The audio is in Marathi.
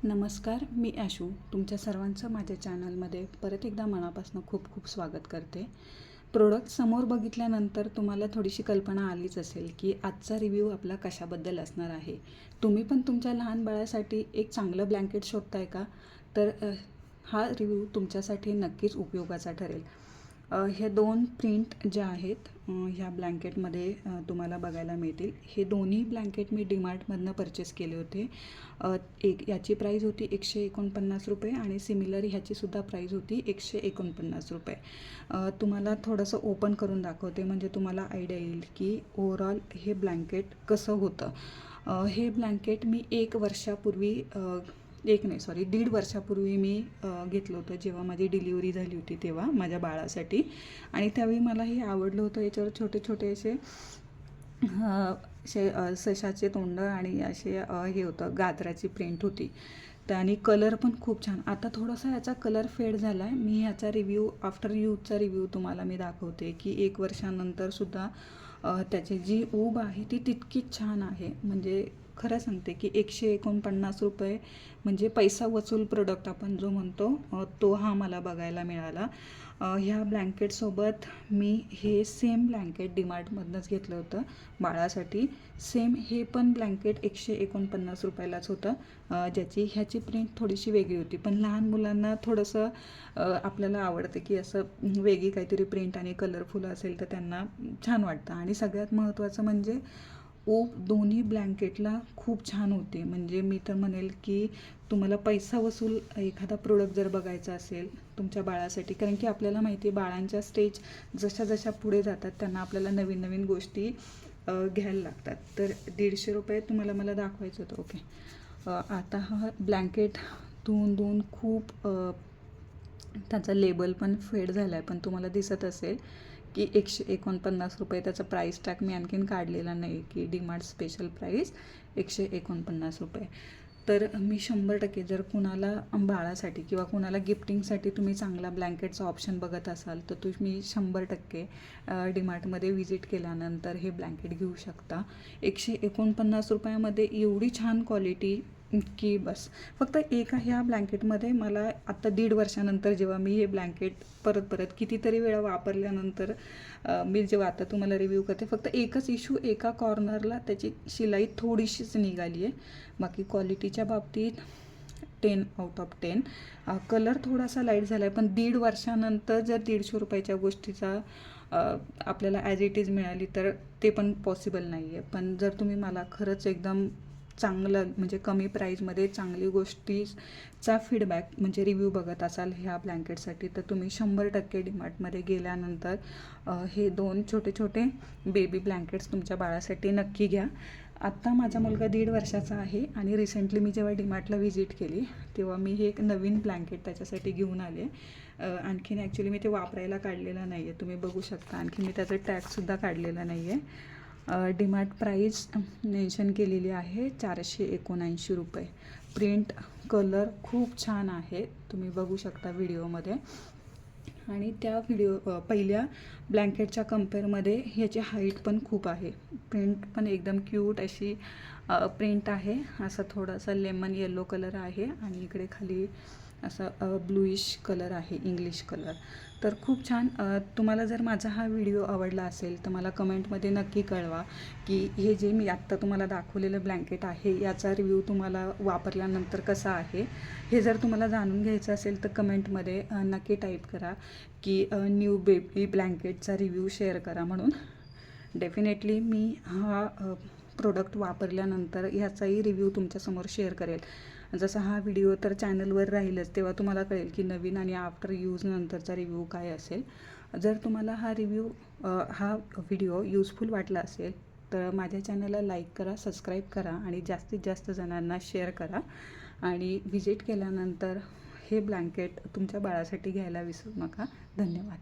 नमस्कार, मी आशू तुमच्या सर्वांचं माझ्या चॅनलमध्ये परत एकदा मनापासून खूप खूप स्वागत करते. प्रोडक्ट समोर बघितल्यानंतर तुम्हाला थोडीशी कल्पना आलीच असेल की आजचा रिव्ह्यू आपला कशाबद्दल असणार आहे. तुम्ही पण तुमच्या लहान बाळासाठी एक चांगलं ब्लँकेट शोधताय का? तर हा रिव्ह्यू तुमच्यासाठी नक्कीच उपयोगाचा ठरेल. हे दोन प्रिंट ज्या आहेत ह्या ब्लँकेटमध्ये तुम्हाला बघायला मिळतील. हे दोन्ही ब्लँकेट मी डीमार्टमधनं परचेस केले होते. एक याची प्राईज होती 149 रुपये आणि सिमिलर ह्याचीसुद्धा प्राईज होती 149 रुपये. तुम्हाला थोडंसं ओपन करून दाखवते म्हणजे तुम्हाला आयडिया येईल की ओव्हरऑल हे ब्लँकेट कसं होतं. हे ब्लँकेट मी 1.5 वर्षापूर्वी मी घेतलं होतं, जेव्हा माझी डिलिव्हरी झाली होती तेव्हा माझ्या बाळासाठी. आणि त्यावेळी मला हे आवडलं होतं. याच्यावर छोटे छोटे असे सशाचे तोंड आणि असे हे होतं, गाजराची प्रिंट होती. तर आणि कलर पण खूप छान. आता थोडासा याचा कलर फेड झाला आहे. मी ह्याचा रिव्ह्यू आफ्टर यूजचा रिव्ह्यू तुम्हाला मी दाखवते की 1 वर्षानंतरसुद्धा त्याची जी ऊब आहे ती तितकीच छान आहे. म्हणजे खरं सांगते की 149 रुपये म्हणजे पैसा वसूल प्रोडक्ट आपण जो म्हणतो तो हा मला बघायला मिळाला. ह्या ब्लँकेटसोबत मी हे सेम ब्लँकेट डीमार्टमधनंच घेतलं होतं बाळासाठी. सेम हे पण ब्लँकेट 149 रुपयालाच होतं. ह्याची प्रिंट थोडीशी वेगळी होती, पण लहान मुलांना थोडंसं आपल्याला आवडतं की असं वेगळी काहीतरी प्रिंट आणि कलरफुल असेल तर त्यांना छान वाटतं. आणि सगळ्यात महत्त्वाचं म्हणजे दोन्ही ब्लँकेटला खूप छान होते. म्हणजे मी तर म्हणेल की तुम्हाला पैसा वसूल एखादा प्रोडक्ट जर बघायचा असेल तुमच्या बाळासाठी, कारण की आपल्याला माहिती आहे बाळांच्या स्टेज जशा जशा पुढे जातात त्यांना आपल्याला नवीन नवीन गोष्टी घ्यायला लागतात. तर 150 रुपये तुम्हाला मला दाखवायचं होतं. ओके, आता हा ब्लँकेट धुवून खूप त्याचा लेबल पण फेड झाला आहे, पण तुम्हाला दिसत असेल की 149 रुपये त्याचा प्राईस टॅग मी आणखीन काढलेला नाही की डीमार्ट स्पेशल प्राईस 149 रुपये. तर मी 100% जर कुणाला बाळासाठी किंवा कुणाला गिफ्टिंगसाठी तुम्ही चांगला ब्लँकेटचा ऑप्शन बघत असाल तर तुम्ही 100% डीमार्टमध्ये व्हिजिट केल्यानंतर हे ब्लँकेट घेऊ शकता. 149 रुपयामध्ये एवढी छान क्वालिटी की बस. फक्त ह्या ब्लँकेटमध्ये मला आत्ता 1.5 वर्षानंतर जेव्हा मी हे ब्लँकेट परत कितीतरी वेळा वापरल्यानंतर मी जेव्हा आता तुम्हाला रिव्ह्यू करते, फक्त एकच इश्यू, एका कॉर्नरला त्याची शिलाई थोडीशीच निघाली आहे. बाकी क्वालिटीच्या बाबतीत 10 आउट ऑफ 10. कलर थोडासा लाईट झाला आहे, पण 1.5 वर्षानंतर जर 150 रुपयाच्या गोष्टीचा आपल्याला ॲज इट इज मिळाली तर ते पण पॉसिबल नाही आहे. पण जर तुम्ही मला खरंच एकदम चांगलं म्हणजे कमी प्राईजमध्ये चांगली गोष्टीचा फीडबॅक म्हणजे रिव्ह्यू बघत असाल ह्या ब्लँकेटसाठी तर तुम्ही 100% डीमार्टमध्ये गेल्यानंतर हे 2 छोटे छोटे बेबी ब्लँकेट्स तुमच्या बाळासाठी नक्की घ्या. आत्ता माझा मुलगा 1.5 वर्षाचा आहे आणि रिसेंटली मी जेव्हा डीमार्टला व्हिजिट केली तेव्हा मी हे एक नवीन ब्लँकेट त्याच्यासाठी घेऊन आले. आणखीन ॲक्च्युली मी ते वापरायला काढलेलं नाही आहे, तुम्ही बघू शकता. आणखी मी त्याचं टॅगसुद्धा काढलेला नाही आहे. डीमार्ट प्राईस मेन्शन केलेली आहे 479 रुपये. प्रिंट कलर खूप छान आहे, तुम्ही बघू शकता व्हिडिओमध्ये. आणि त्या पहिल्या ब्लँकेटच्या कम्पेअरमध्ये ह्याची हाईट पण खूप आहे. प्रिंट पण एकदम क्यूट अशी प्रिंट आहे. असा थोडासा लेमन येलो कलर आहे आणि इकडे खाली असा ब्लूइश कलर आहे, इंग्लिश कलर. तर खूप छान. तुम्हाला जर माझा हा व्हिडिओ आवडला असेल तर मला कमेंटमध्ये नक्की कळवा की हे जे मी आत्ता तुम्हाला दाखवलेलं ब्लँकेट आहे याचा रिव्ह्यू तुम्हाला वापरल्यानंतर कसा आहे. हे जर तुम्हाला जाणून घ्यायचं असेल तर कमेंटमध्ये नक्की टाईप करा की न्यू बेबी ब्लँकेटचा रिव्ह्यू शेअर करा म्हणून. डेफिनेटली मी हा प्रोडक्ट वापरल्यानंतर ह्याचाही रिव्ह्यू तुमच्यासमोर शेअर करेल. जसा हा व्हिडिओ तर चॅनलवर राहीलच तेव्हा तुम्हाला कळेल की नवीन आणि आफ्टर यूज नंतरचा रिव्ह्यू काय असेल. जर तुम्हाला हा व्हिडिओ यूजफुल वाटला असेल तर माझ्या चॅनलला लाईक करा, सबस्क्राईब करा आणि जास्तीत जास्त जणांना शेअर करा. आणि व्हिजिट केल्यानंतर हे ब्लँकेट तुमच्या बाळासाठी घ्यायला विसरू नका. धन्यवाद.